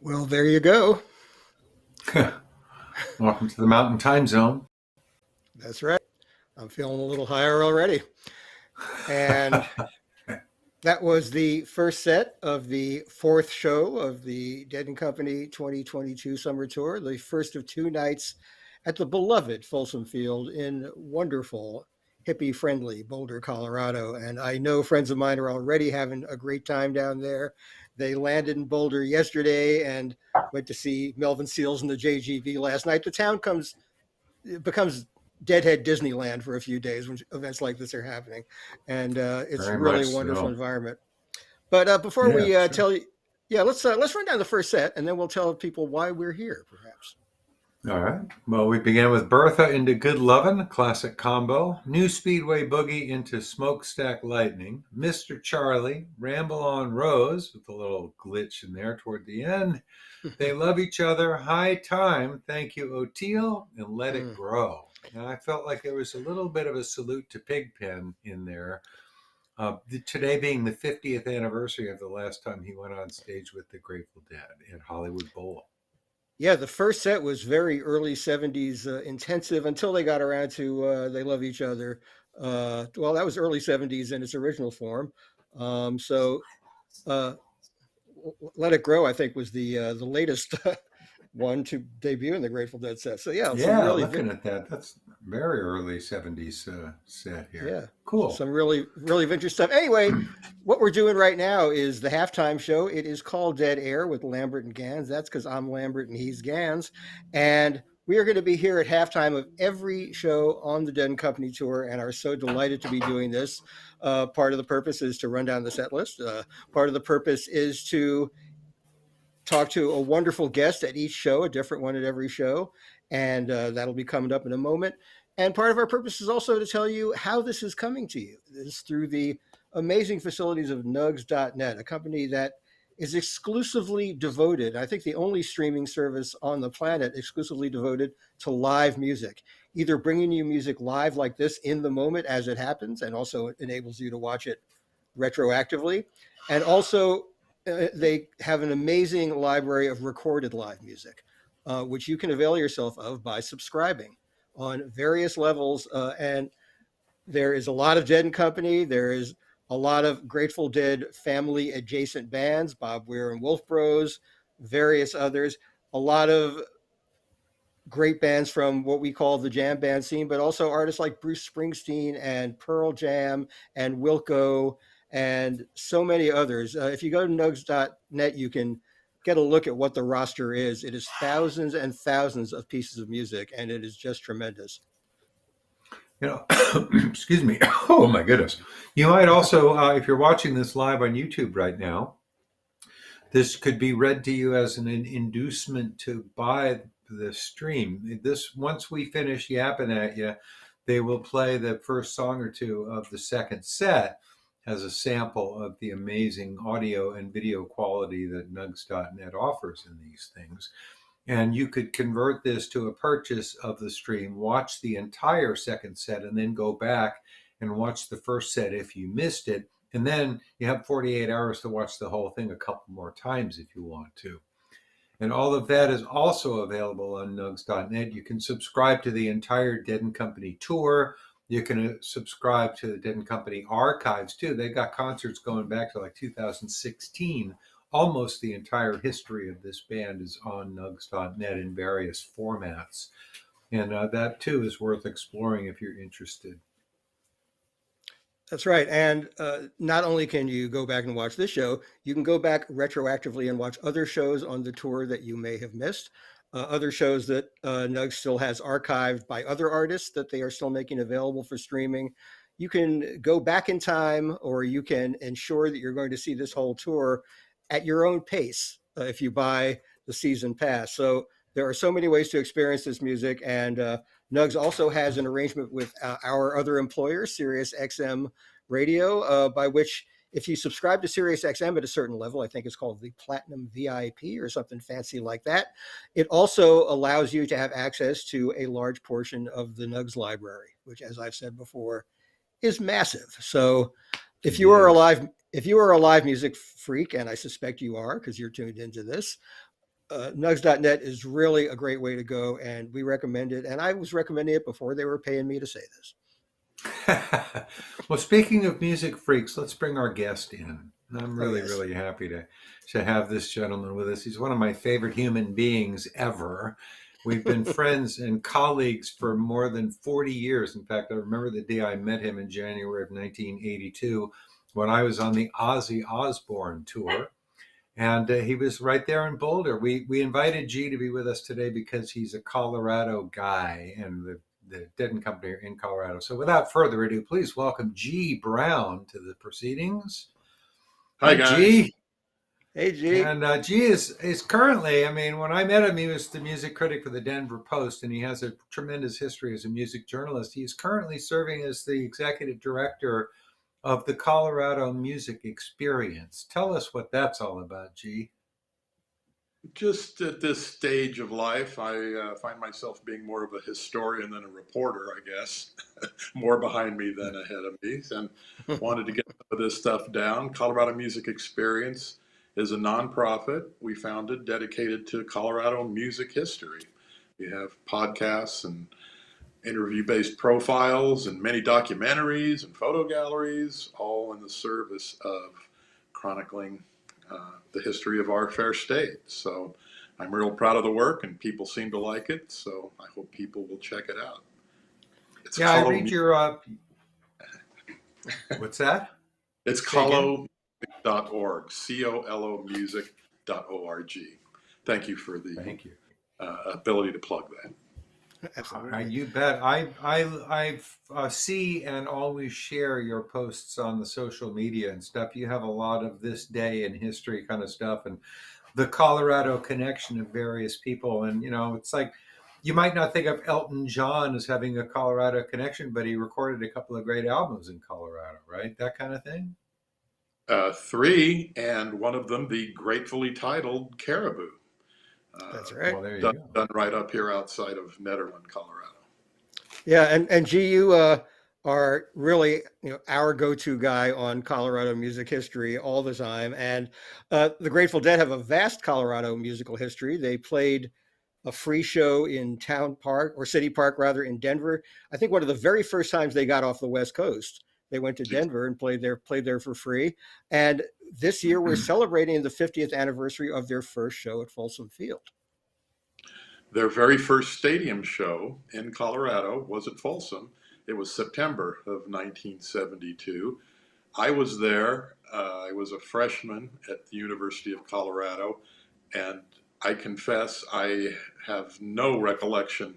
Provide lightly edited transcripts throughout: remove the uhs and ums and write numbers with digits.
Well, there you go. Welcome to the Mountain Time Zone. That's right. I'm feeling a little higher already. And that was the first set of the fourth show of the Dead and Company 2022 summer tour, the first of two nights at the beloved Folsom Field in wonderful, hippie friendly Boulder, Colorado. And I know friends of mine are already having a great time down there. They landed in Boulder yesterday and went to see Melvin Seals and the JGV last night. The town comes it becomes deadhead Disneyland for a few days when events like this are happening, and it's Very really a much wonderful so. environment. But before Yeah, we sure. tell you, yeah, let's run down the first set, and then we'll tell people why we're here, perhaps. All right. Well, we began with Bertha into Good Lovin', classic combo. New Speedway Boogie into Smokestack Lightning. Mr. Charlie, Ramble on Rose, with a little glitch in there toward the end. They Love Each Other, High Time, Thank You, Otile, and Let It Mm. Grow. And I felt like there was a little bit of a salute to Pigpen in there. Today being the 50th anniversary of the last time he went on stage with the Grateful Dead at Hollywood Bowl. Yeah, the first set was very early '70s intensive until they got around to "They Love Each Other." Well, that was early '70s in its original form. So uh, "Let It Grow," I think, was the latest one to debut in the Grateful Dead set. So yeah, some Yeah, really looking at that, that's very early 70s set here. yeah, Cool. some really vintage stuff. Anyway, what we're doing right now is the halftime show. It is called Dead Air with Lambert and Gans. That's because I'm Lambert and he's Gans, and we are going to be here at halftime of every show on the Dead and Company tour, and are so delighted to be doing this. Part of the purpose is to run down the set list. Part of the purpose is to talk to a wonderful guest at each show, a different one at every show, and that'll be coming up in a moment. And part of our purpose is also to tell you how this is coming to you. This is through the amazing facilities of nugs.net, a company that is exclusively devoted, I think the only streaming service on the planet exclusively devoted to live music, either bringing you music live like this in the moment as it happens, and also it enables you to watch it retroactively, and also they have an amazing library of recorded live music, which you can avail yourself of by subscribing on various levels. And there is a lot of Dead and Company. There is a lot of Grateful Dead family adjacent bands, Bob Weir and Wolf Bros, various others, a lot of great bands from what we call the jam band scene, but also artists like Bruce Springsteen and Pearl Jam and Wilco and so many others. If you go to nugs.net, you can get a look at what the roster is. It is thousands and thousands of pieces of music, and it is just tremendous. You know, excuse me. Oh my goodness. You might also, if you're watching this live on YouTube right now, this could be read to you as an inducement to buy the stream. This once we finish yapping at you, they will play the first song or two of the second set as a sample of the amazing audio and video quality that nugs.net offers in these things. And you could convert this to a purchase of the stream, watch the entire second set, and then go back and watch the first set if you missed it. And then you have 48 hours to watch the whole thing a couple more times if you want to. And all of that is also available on nugs.net. You can subscribe to the entire Dead and Company tour. You can subscribe to the Dead and Company archives too. They've got concerts going back to like 2016. Almost the entire history of this band is on nugs.net in various formats. And that too is worth exploring if you're interested. That's right. And not only can you go back and watch this show, you can go back retroactively and watch other shows on the tour that you may have missed, other shows that Nug still has archived by other artists that they are still making available for streaming. You can go back in time, or you can ensure that you're going to see this whole tour at your own pace if you buy the season pass. So there are so many ways to experience this music. And Nugs also has an arrangement with our other employer, Sirius XM Radio, by which if you subscribe to Sirius XM at a certain level, I think it's called the Platinum VIP or something fancy like that, it also allows you to have access to a large portion of the Nugs library, which, as I've said before, is massive. So if It you are a is. live if you are a live music freak, and I suspect you are because you're tuned into this, nugs.net is really a great way to go, and we recommend it. And I was recommending it before they were paying me to say this. Well, speaking of music freaks, let's bring our guest in. I'm Oh, really, yes. really happy to have this gentleman with us. He's one of my favorite human beings ever. We've been friends and colleagues for more than 40 years. In fact, I remember the day I met him in January of 1982 when I was on the Ozzy Osbourne tour. And he was right there in Boulder. We invited G to be with us today because he's a Colorado guy, and the Denton Company are in Colorado. So without further ado, please welcome G Brown to the proceedings. Hi, Hi, guys. G. Hey, G. And G is currently, I mean, when I met him, he was the music critic for the Denver Post, and he has a tremendous history as a music journalist. He is currently serving as the executive director of the Colorado Music Experience. Tell us what that's all about, G. Just at this stage of life, I find myself being more of a historian than a reporter, I guess. More behind me than ahead of me. And wanted to get some of this stuff down. Colorado Music Experience is a nonprofit we founded dedicated to Colorado music history. We have podcasts and interview-based profiles and many documentaries and photo galleries, all in the service of chronicling the history of our fair state. So I'm real proud of the work, and people seem to like it. So I hope people will check it out. It's Yeah, I read your. What's that? It's Say again. colomusic.org, colomusic.org. Thank you for the Thank you. ability to plug that. Absolutely. You bet. I see and always share your posts on the social media and stuff. You have a lot of this day in history kind of stuff, and the Colorado connection of various people. And it's like you might not think of Elton John as having a Colorado connection, but he recorded a couple of great albums in Colorado, right? That kind of thing. Three, and one of them, the gratefully titled Caribou. That's Uh, right. Well, there you done, go. done right up here outside of Nederland, Colorado. Yeah, and G, you are really our go-to guy on Colorado music history all the time. And the Grateful Dead have a vast Colorado musical history. They played a free show in Town Park or City Park rather in Denver. I think one of the very first times they got off the West Coast. They went to Denver and played there for free. And this year we're celebrating the 50th anniversary of their first show at Folsom Field. Their very first stadium show in Colorado was at Folsom. It was September of 1972. I was there. I was a freshman at the University of Colorado, and I confess I have no recollection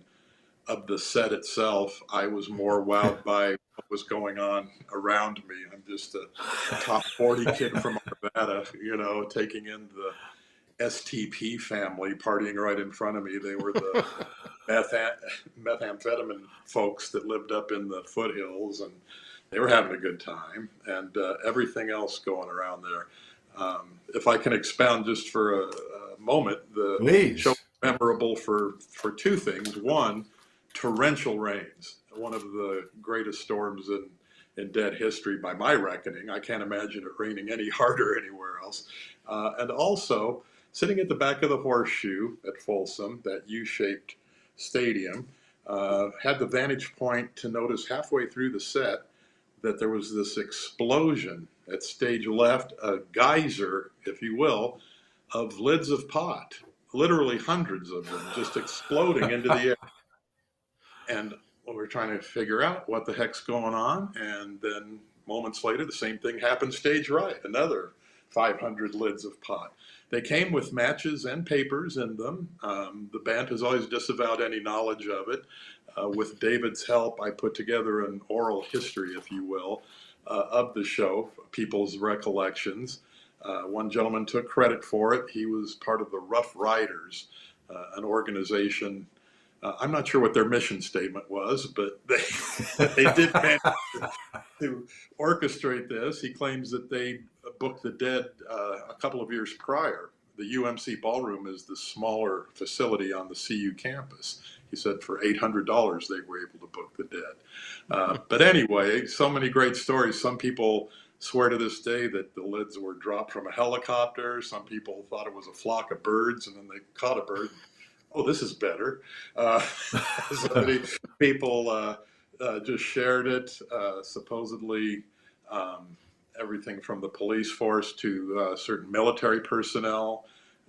of the set itself. I was more wowed by what was going on around me. I'm just a top 40 kid from Nevada, taking in the STP family partying right in front of me. They were the methamphetamine folks that lived up in the foothills, and they were having a good time, and everything else going around there. If I can expound just for a moment, the show Please. was memorable for two things. One, torrential rains, one of the greatest storms in dead history by my reckoning. I can't imagine it raining any harder anywhere else. And also, sitting at the back of the horseshoe at Folsom, that U-shaped stadium, had the vantage point to notice halfway through the set that there was this explosion at stage left, a geyser, if you will, of lids of pot, literally hundreds of them just exploding into the air. And we're trying to figure out what the heck's going on. And then moments later, the same thing happened stage right, another 500 lids of pot. They came with matches and papers in them. The band has always disavowed any knowledge of it. With David's help, I put together an oral history, if you will, of the show, people's recollections. One gentleman took credit for it. He was part of the Rough Riders, an organization. I'm not sure what their mission statement was, but they did manage to orchestrate this. He claims that they booked the Dead a couple of years prior. The UMC Ballroom is the smaller facility on the CU campus. He said for $800 they were able to book the Dead. But anyway, so many great stories. Some people swear to this day that the lids were dropped from a helicopter. Some people thought it was a flock of birds, and then they caught a bird. Oh, this is better. Uh, so many people just shared it. Supposedly, um, everything from the police force to certain military personnel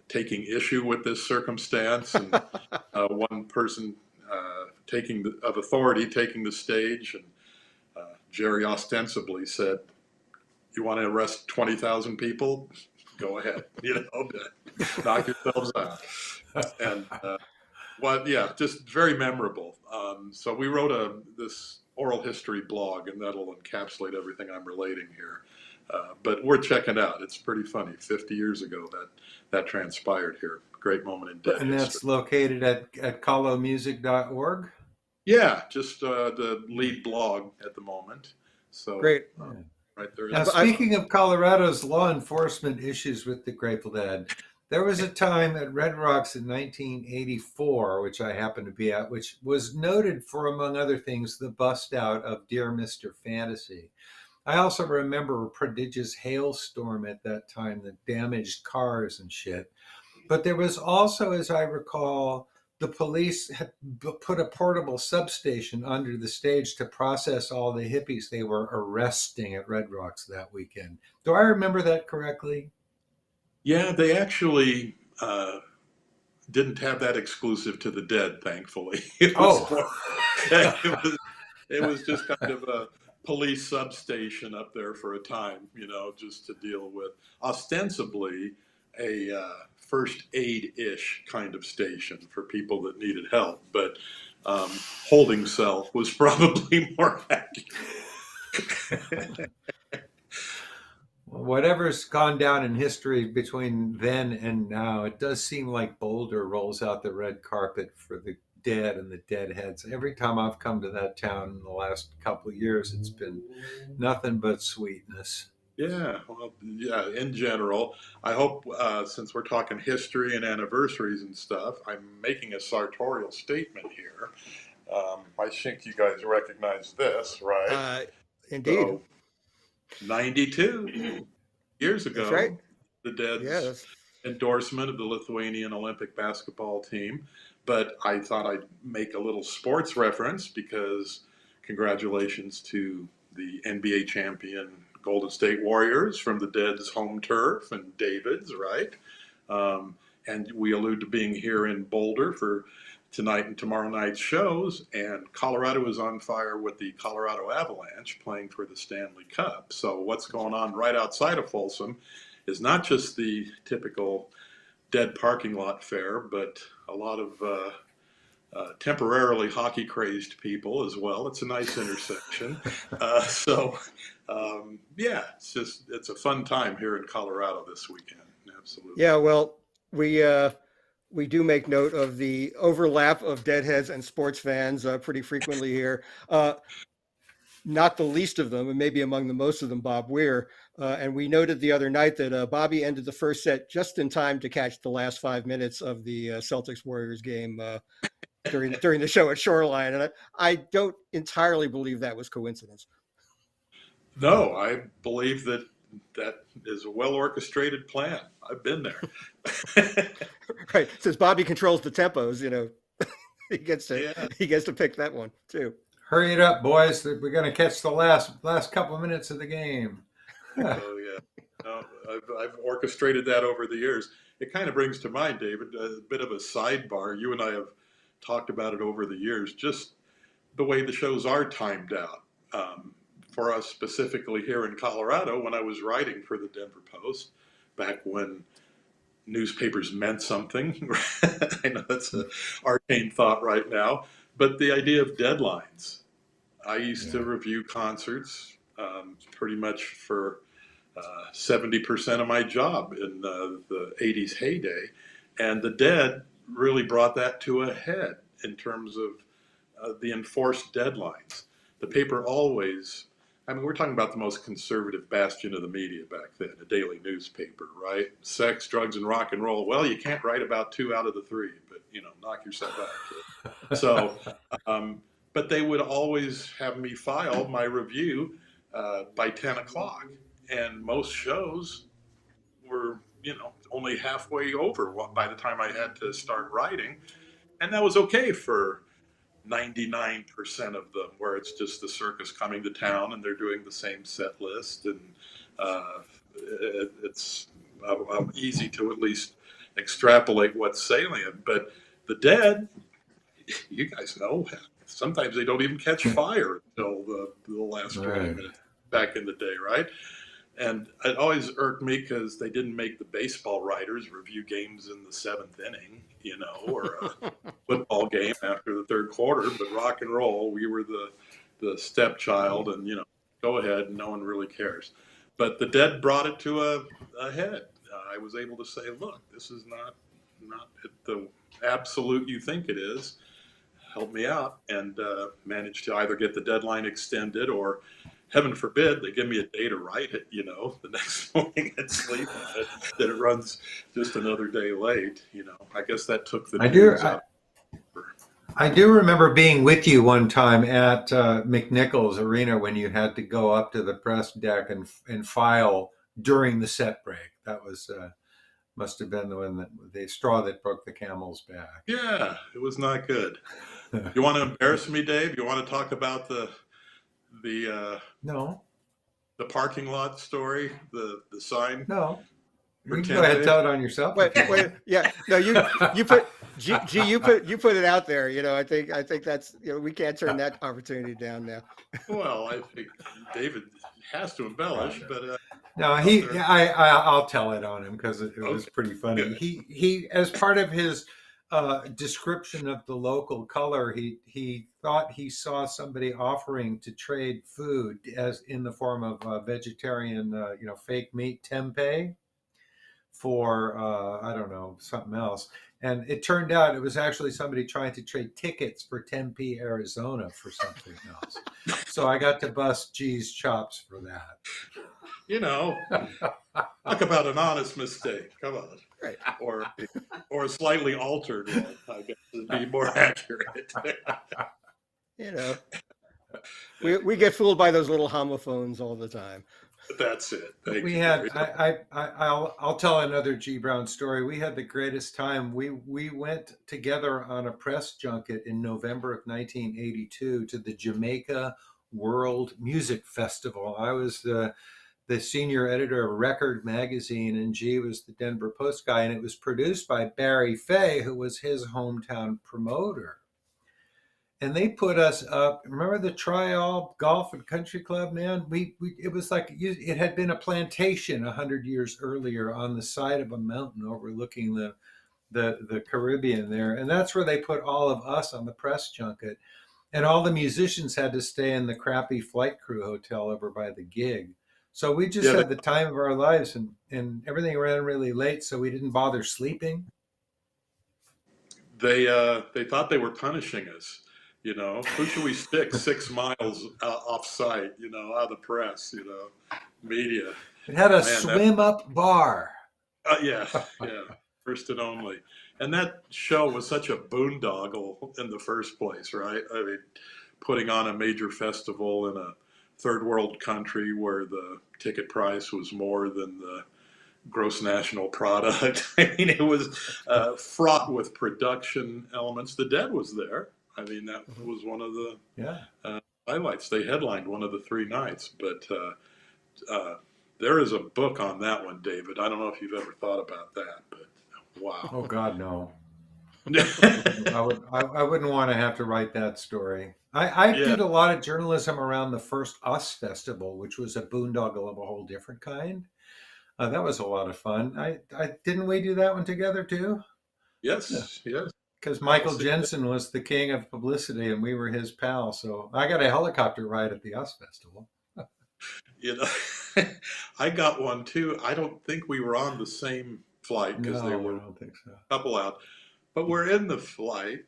taking issue with this circumstance, and one person of authority taking the stage, and Jerry ostensibly said, "You want to arrest 20,000 people? Go ahead. Knock yourselves out." And yeah, just very memorable. So we wrote this oral history blog, and that'll encapsulate everything I'm relating here. But we're checking it out. It's pretty funny. 50 years ago that transpired here. Great moment in dead And that's history. located at colomusic.org. Yeah, just the lead blog at the moment. So Great. right there. Now, I, speaking of Colorado's law enforcement issues with the Grateful Dead, there was a time at Red Rocks in 1984, which I happened to be at, which was noted for, among other things, the bust out of Dear Mr. Fantasy. I also remember a prodigious hailstorm at that time that damaged cars and shit. But there was also, as I recall, the police had put a portable substation under the stage to process all the hippies they were arresting at Red Rocks that weekend. Do I remember that correctly? Yeah, they actually didn't have that exclusive to the Dead, thankfully. It was Oh, more, it was just kind of a police substation up there for a time, just to deal with ostensibly a first aid-ish kind of station for people that needed help, but holding cell was probably more accurate. whatever's gone down in history between then and now, it does seem like Boulder rolls out the red carpet for the dead and the deadheads. Every time I've come to that town in the last couple of years, it's been nothing but sweetness. Yeah, well, yeah, in general, I hope since we're talking history and anniversaries and stuff, I'm making a sartorial statement here. I think you guys recognize this, right? uh, Indeed. So, 92 years That's right. ago, the Yeah. Dead's endorsement of the Lithuanian Olympic basketball team. But I thought I'd make a little sports reference because congratulations to the NBA champion Golden State Warriors from the Dead's home turf and David's, right? Um, and we allude to being here in Boulder for tonight and tomorrow night's shows. And Colorado is on fire with the Colorado Avalanche playing for the Stanley Cup. So what's going on right outside of Folsom is not just the typical Dead parking lot fare, but a lot of temporarily hockey crazed people as well. It's a nice intersection. Yeah, it's a fun time here in Colorado this weekend. Absolutely. Yeah. Well, we do make note of the overlap of deadheads and sports fans pretty frequently here. Not the least of them, and maybe among the most of them, Bob Weir. And we noted the other night that Bobby ended the first set just in time to catch the last 5 minutes of the Celtics Warriors game during the show at Shoreline. And I don't entirely believe that was coincidence. No, I believe that is a well orchestrated plan. I've been there. Right, since Bobby controls the tempos, he gets to Yeah. he gets to pick that one too. Hurry it up, boys! We're going to catch the last couple of minutes of the game. Oh yeah, no, I've orchestrated that over the years. It kind of brings to mind, David, a bit of a sidebar. You and I have talked about it over the years, just the way the shows are timed out. For us specifically here in Colorado, when I was writing for the Denver Post, back when newspapers meant something. I know that's an arcane thought right now, but the idea of deadlines. I used to review concerts pretty much for 70% of my job in the 80s heyday. And the Dead really brought that to a head in terms of the enforced deadlines. The paper always, I mean, we're talking about the most conservative bastion of the media back then, a daily newspaper, right? Sex, drugs, and rock and roll. Well, you can't write about 2 out of the 3, but, knock yourself out, kid. So, but they would always have me file my review by 10 o'clock. and most shows were, only halfway over by the time I had to start writing. And that was okay for 99% of them, where it's just the circus coming to town and they're doing the same set list. And it's easy to at least extrapolate what's salient. But the Dead, you guys know, sometimes they don't even catch fire until the last 20 Right. minutes back in the day, right? And it always irked me because they didn't make the baseball writers review games in the seventh inning, or a football game after the third quarter. But rock and roll, we were the stepchild, and go ahead, no one really cares. But the Dead brought it to a head. I was able to say, look, this is not the absolute you think it is. Help me out, and managed to either get the deadline extended or, heaven forbid, they give me a day to write it, the next morning at sleep, that it runs just another day late. I guess that took the news out. I do remember being with you one time at McNichols Arena when you had to go up to the press deck and file during the set break. That was must have been the straw that broke the camel's back. Yeah, it was not good. You want to embarrass me, Dave? You want to talk about the No. the parking lot story, the sign? No. You For can go ahead and 10 tell it on yourself. Wait, yeah, no, you put G, you put it out there. I think that's we can't turn that opportunity down now. Well, I think David has to embellish, but No, I'll tell it on him because it was pretty funny. Good. He as part of his description of the local color, he thought he saw somebody offering to trade food as in the form of vegetarian, fake meat tempeh for I don't know, something else. And it turned out it was actually somebody trying to trade tickets for Tempe, Arizona for something else. So I got to bust G's chops for that. talk about an honest mistake. Come on. Right. Or a slightly altered one, I guess would be more accurate. We get fooled by those little homophones all the time. That's it. Thank We you. had I'll tell another G Brown story. We had the greatest time. We went together on a press junket in November of 1982 to the Jamaica World Music Festival. I was the senior editor of Record Magazine, and G was the Denver Post guy, and it was produced by Barry Fay, who was his hometown promoter. And they put us up. Remember the Trial Golf and Country Club, man? It was like it had been a plantation 100 years earlier on the side of a mountain overlooking the Caribbean there, and that's where they put all of us on the press junket. And all the musicians had to stay in the crappy flight crew hotel over by the gig. So we just had the time of our lives, and everything ran really late, so we didn't bother sleeping. They thought they were punishing us. Who should we stick 6 miles off site? Out of the press. Media. It had a Man, up bar. Yeah, first and only. And that show was such a boondoggle in the first place, right? I mean, putting on a major festival in a third world country where the ticket price was more than the gross national product. I mean, it was fraught with production elements. The Dead was there. I mean, that was one of the highlights. They headlined one of the 3 nights. But there is a book on that one, David. I don't know if you've ever thought about that, but wow. Oh God, no. I wouldn't want to have to write that story. I did a lot of journalism around the first US Festival, which was a boondoggle of a whole different kind. That was a lot of fun. I didn't we do that one together too? Yes. Because Michael Jensen was the king of publicity, and we were his pal. So I got a helicopter ride at the US Festival. I got one too. I don't think we were on the same flight because No, there were I don't think so. a couple out. But we're in the flight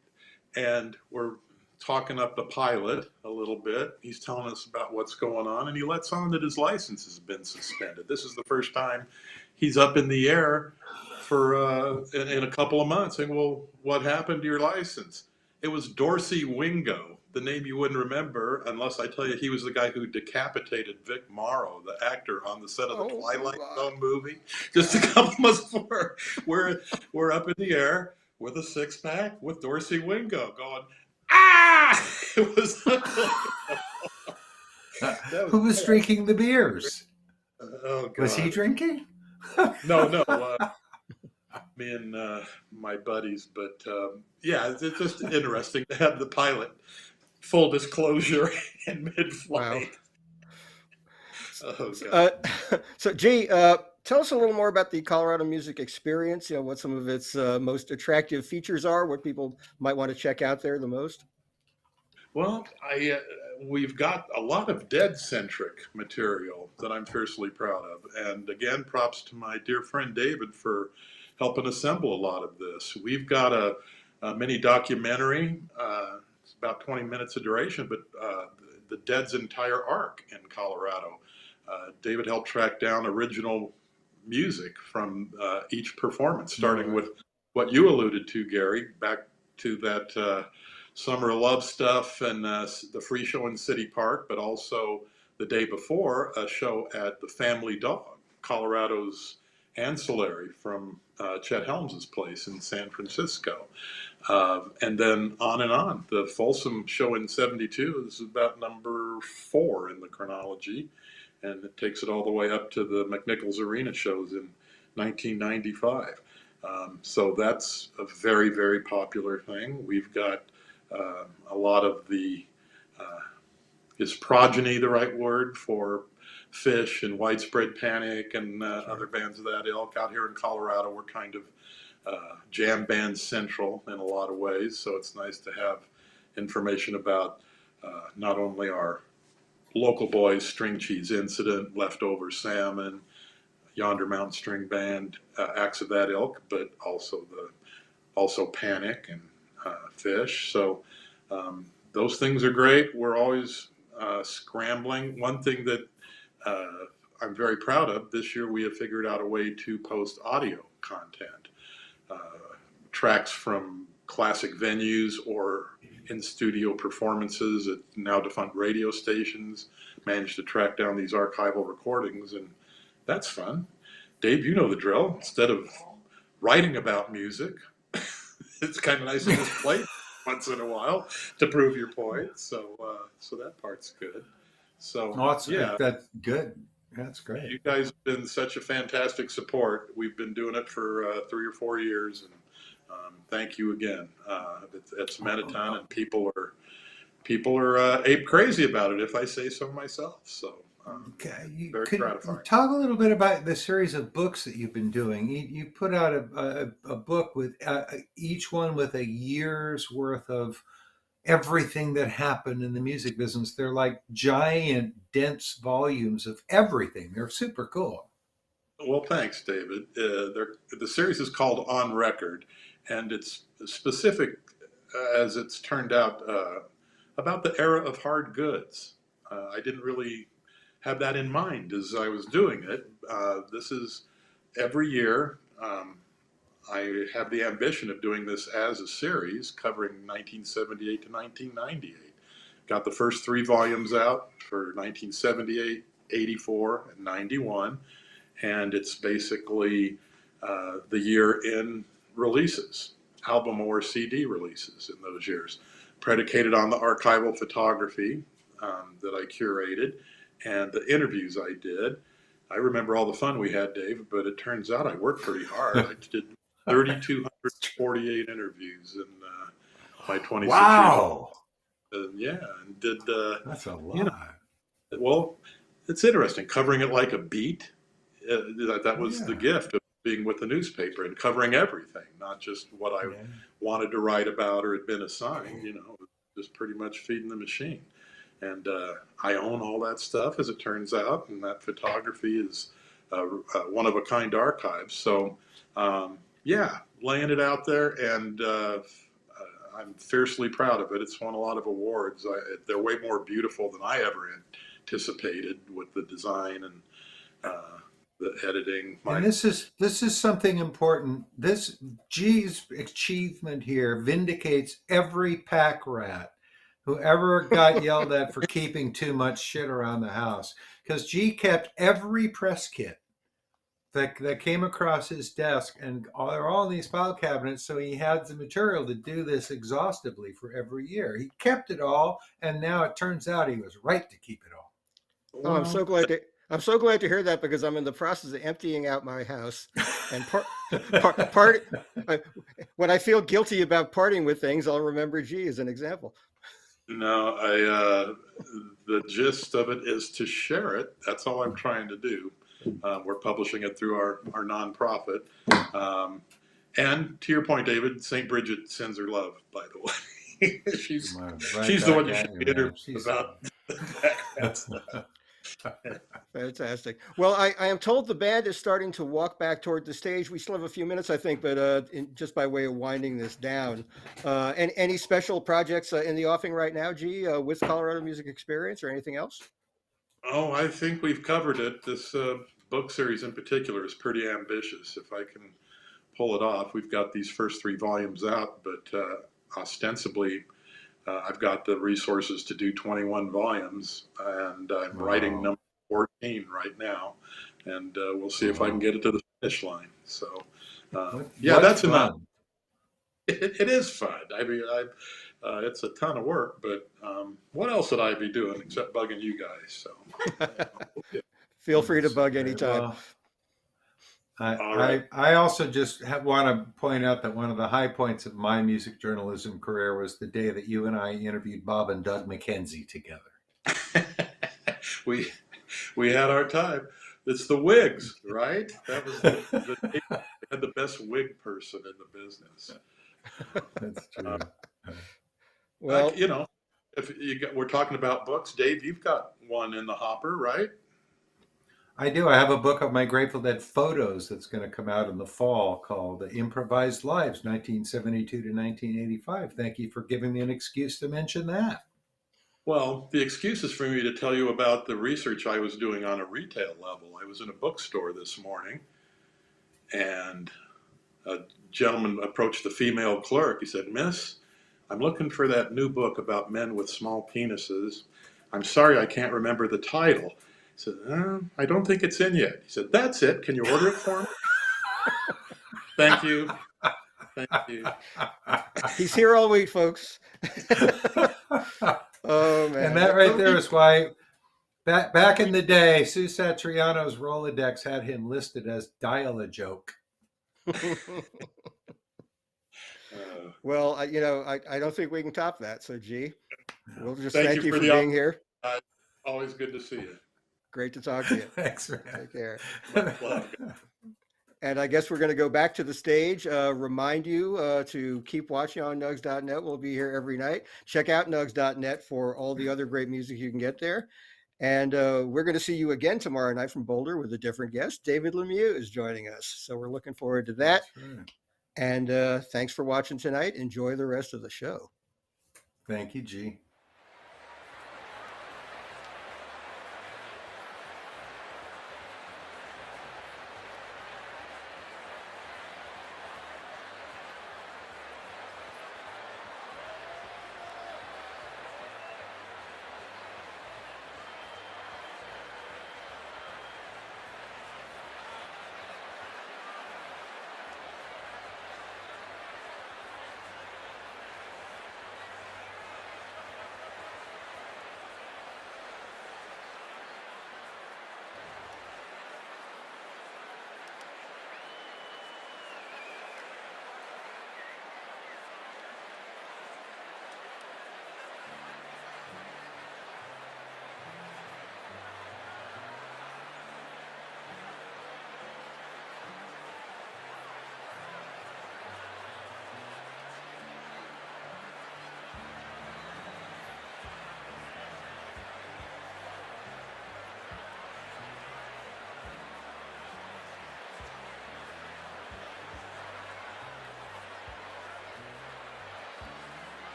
and we're talking up the pilot a little bit. He's telling us about what's going on, and he lets on that his license has been suspended. This is the first time he's up in the air for in a couple of months. Saying, well, what happened to your license? It was Dorsey Wingo, the name you wouldn't remember unless I tell you he was the guy who decapitated Vic Morrow, the actor on the set of the Oh, Twilight Zone movie. Just a couple months before, we're up in the air with a six pack with Dorsey Wingo going, ah! It was that was Who was drinking the beers? oh Was he god. drinking? No, me and my buddies, but yeah, it's just interesting to have the pilot full disclosure in wow. mid-flight. Oh So, god. so G, tell us a little more about the Colorado Music Experience. You know, what some of its most attractive features are, what people might want to check out there the most. Well, I we've got a lot of dead-centric material that I'm fiercely proud of, and again, props to my dear friend David for helping assemble a lot of this. We've got a mini documentary. It's about 20 minutes of duration, but the Dead's entire arc in Colorado. David helped track down original music from each performance, starting Right. with what you alluded to, Gary, back to that Summer Love stuff and the free show in City Park, but also the day before a show at the Family Dog, Colorado's ancillary from Chet Helms's place in San Francisco. And then on and on. The Folsom show in 72 is about number 4 in the chronology, and it takes it all the way up to the McNichols Arena shows in 1995. So that's a very, very popular thing. We've got a lot of the, uh, is progeny the right word for Fish and Widespread Panic and other bands of that ilk? Out here in Colorado, we're kind of jam band central in a lot of ways. So it's nice to have information about not only our local boys, String Cheese Incident, Leftover Salmon, Yonder Mountain String Band, acts of that ilk, but also Panic and Fish. So those things are great. We're always scrambling. One thing that uh, I'm very proud of this year, we have figured out a way to post audio content, uh, tracks from classic venues or in studio performances at now defunct radio stations. Managed to track down these archival recordings, and that's fun. Dave, you know the drill. Instead of writing about music, it's kind of nice to just play once in a while to prove your point. So that part's good. So Oh, yeah, that's good. That's great. you guys have been such a fantastic support. We've been doing it for 3 or 4 years, and thank you again. It's meant a ton, and people are ape crazy about it, if I say so myself. So Okay, very could you gratifying. talk a little bit about the series of books that you've been doing? You put out a book with each one with a year's worth of everything that happened in the music business. They're like giant, dense volumes of everything. They're super cool. Well, thanks, David. The series is called On Record, and it's specific, as it's turned out, about the era of hard goods. I didn't really have that in mind as I was doing it. This is every year. I have the ambition of doing this as a series covering 1978 to 1998. Got the first 3 volumes out for 1978, 84, and 91, and it's basically the year in releases, album or CD releases in those years, predicated on the archival photography that I curated and the interviews I did. I remember all the fun we had, Dave, but it turns out I worked pretty hard. I did 3,248 interviews in my 26 years old. Wow, Yeah, and did, that's a you know, lot. well, it's interesting covering it like a beat. That was the Yeah, gift of being with the newspaper and covering everything, not just what I yeah. wanted to write about or had been assigned, just pretty much feeding the machine. And I own all that stuff, as it turns out, and that photography is one of a kind archives. So, yeah, laying it out there, and I'm fiercely proud of it. It's won a lot of awards. They're way more beautiful than I ever anticipated with the design and the editing. And this is something important. This G's achievement here vindicates every pack rat who ever got yelled at for keeping too much shit around the house. Because G kept every press kit that came across his desk, and they're all in these file cabinets, so he had the material to do this exhaustively for every year. He kept it all, and now it turns out he was right to keep it all. Oh, Well, I'm so glad to hear that because I'm in the process of emptying out my house, and part when I feel guilty about parting with things, I'll remember G as an example. no, the gist of it is to share it. That's all I'm trying to do. We're publishing it through our nonprofit. And to your point, David, St. Bridget sends her love, by the way. she's Right she's the back one you at should you, be man. interviewing about that stuff. Fantastic. Well, I am told the band is starting to walk back toward the stage. We still have a few minutes, I think, but just by way of winding this down, any special projects in the offing right now, G, with Colorado Music Experience or anything else? Oh, I think we've covered it. This book series in particular is pretty ambitious. If I can pull it off, we've got these first 3 volumes out, but ostensibly, I've got the resources to do 21 volumes, and I'm writing number 14 right now, and we'll see if I can get it to the finish line. So, yeah, that's enough. It is fun. I mean, it's a ton of work, but what else would I be doing except bugging you guys? So, Feel free to bug anytime. Well, all right. I also just want to point out that one of the high points of my music journalism career was the day that you and I interviewed Bob and Doug McKenzie together. we had our time. It's the wigs, right? That was they had the best wig person in the business. That's true. Well, you know, we're talking about books, Dave, you've got one in the hopper, right? I do. I have a book of my Grateful Dead photos that's going to come out in the fall called Improvised Lives, 1972 to 1985. Thank you for giving me an excuse to mention that. Well, the excuse is for me to tell you about the research I was doing on a retail level. I was in a bookstore this morning, and a gentleman approached the female clerk. He said, "Miss, I'm looking for that new book about men with small penises. I'm sorry I can't remember the title." He said, "I don't think it's in yet." He said, "That's it. Can you order it for me?" Thank you. Thank you. he's here all week, folks. Oh, man. And that right there is why back in the day, Sue Satriano's Rolodex had him listed as Dial-A-Joke. Well, I don't think we can top that. So, G, we'll just Thank thank you you for for the being here. Always good to see you. Great to talk to you. Thanks, man. Take care. Much love. And I guess we're going to go back to the stage. Remind you to keep watching on nugs.net. We'll be here every night. Check out nugs.net for all the other great music you can get there. And we're going to see you again tomorrow night from Boulder with a different guest. David Lemieux is joining us. So we're looking forward to that. That's right. And thanks for watching tonight. Enjoy the rest of the show. Thank you, G.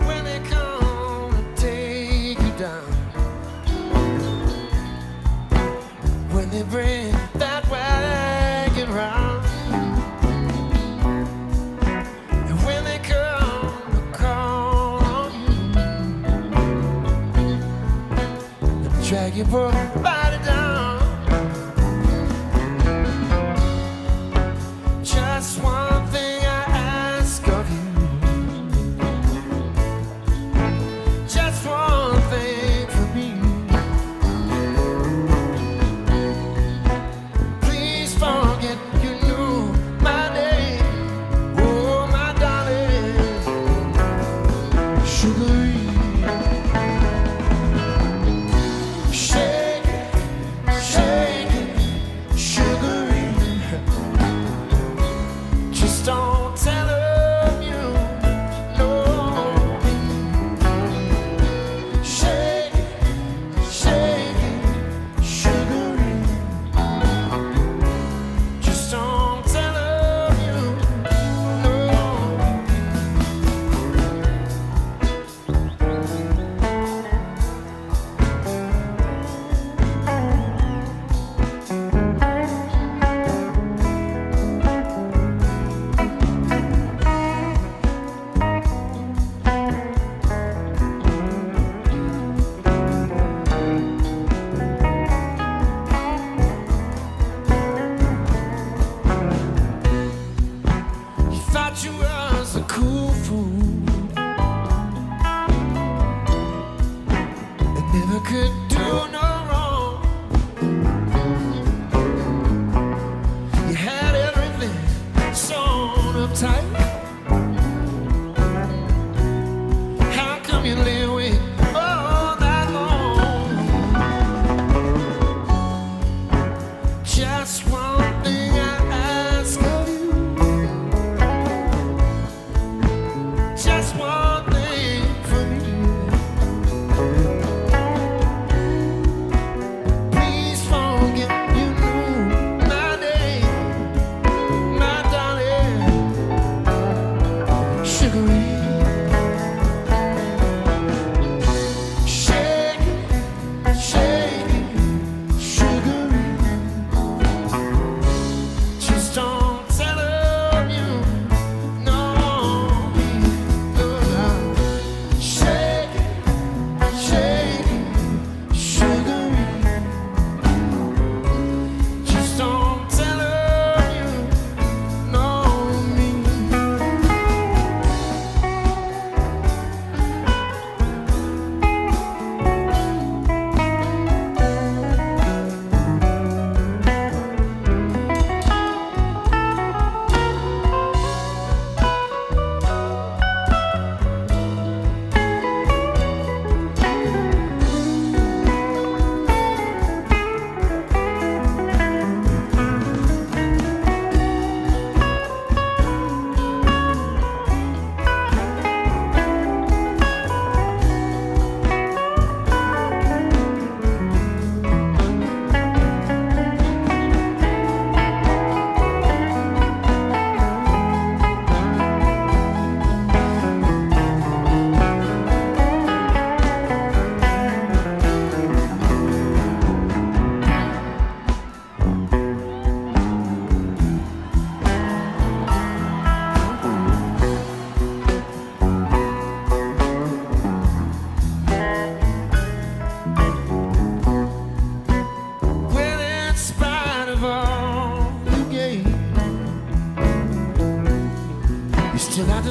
When they come to take you down, when they bring that wagon round, and when they come to call on you, and drag your poor body down, just one thing I ask of you. Just one thing for me. Please forget you knew my name. Oh, my darling, Sugaree. Shake it, shake it, Sugaree. Just don't tell them you know. Shake it, Sugaree. Just don't tell them you know. You thought you was a cool fool and never could do no wrong. You had everything sewn up tight. How come you live with all that long? Just one thing I ask of you. Just one thing for me.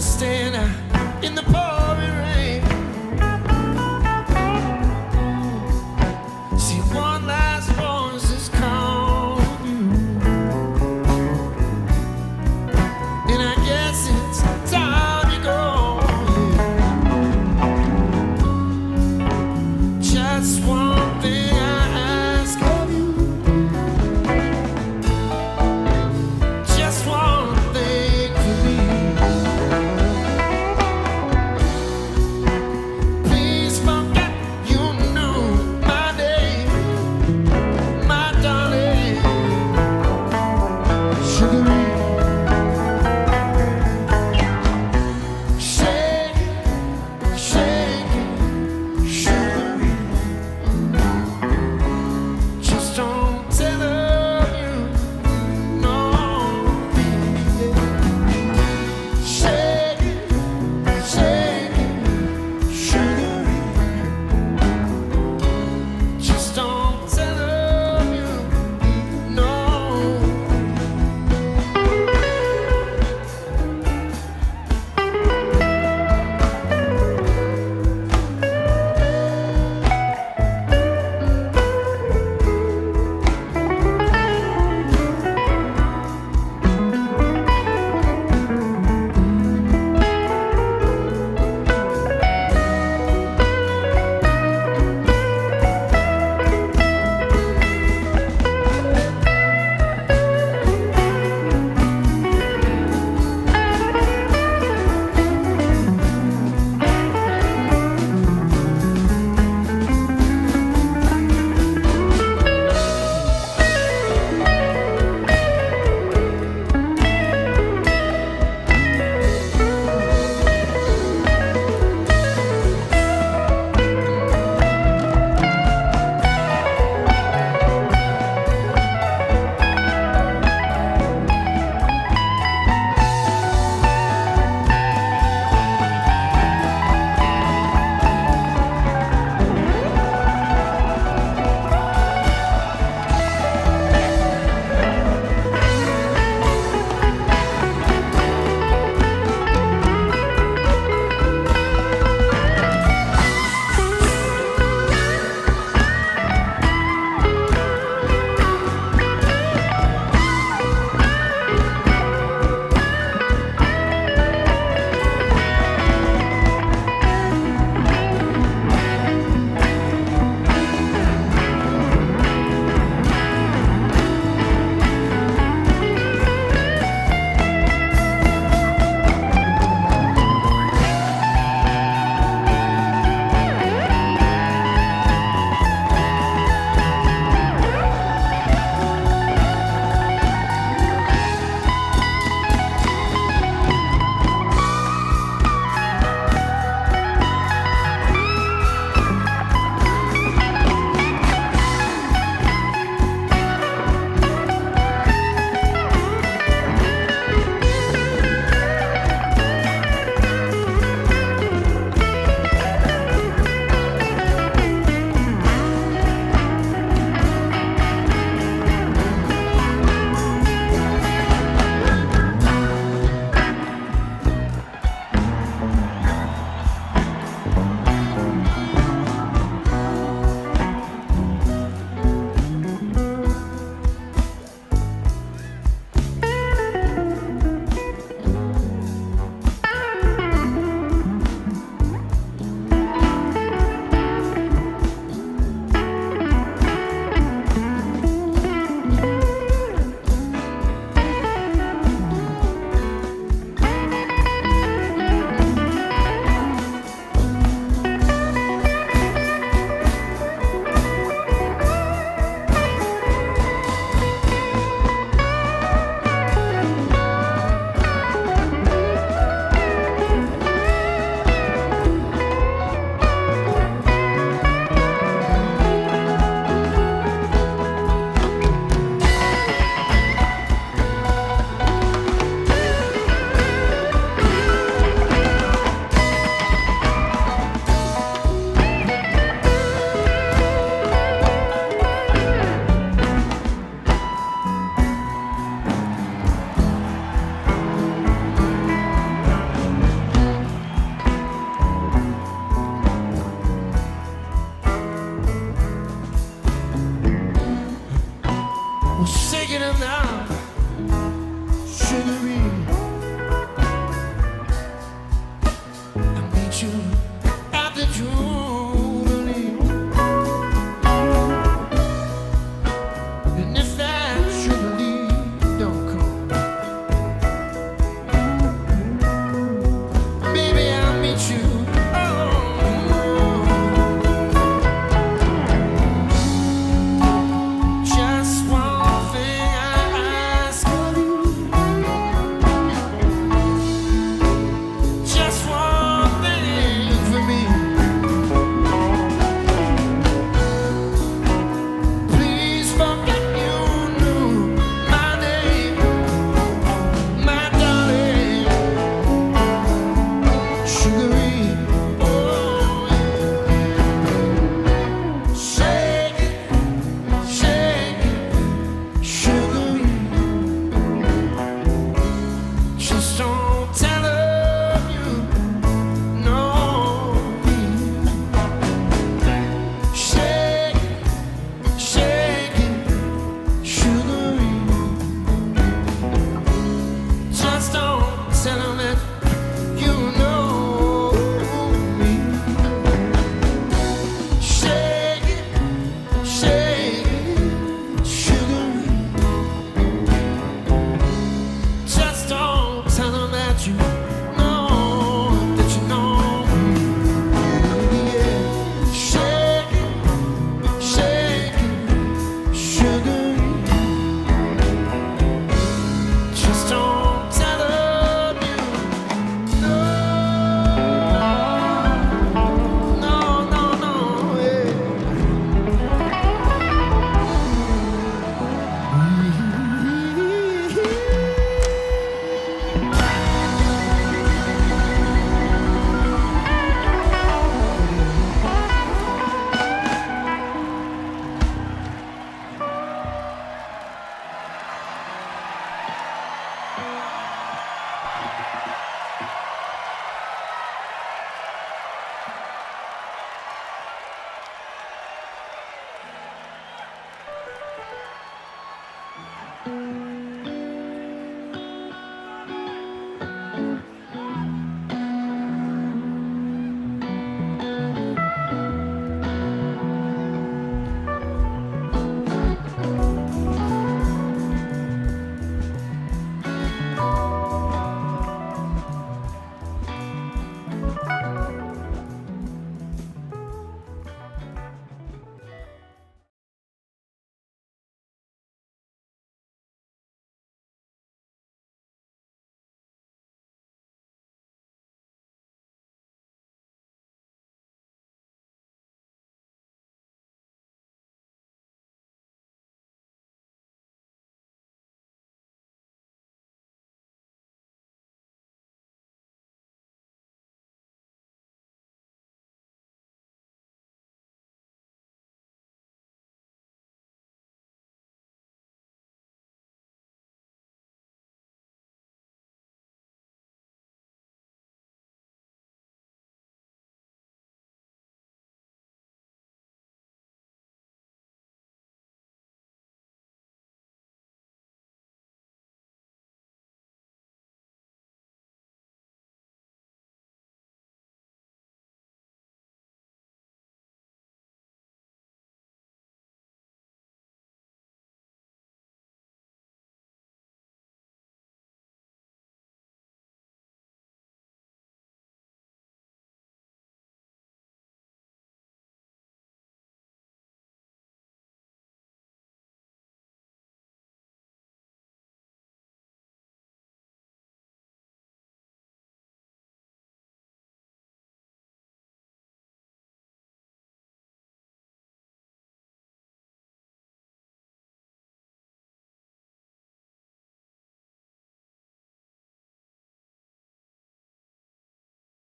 to stand out in the pouring rain. See, one last voice is calling you, and I guess it's time you go. Just one thing I ask of you, just one thing for me. Please forget you knew my name, my darling. Sugaree. Shake, shake, Sugaree. and I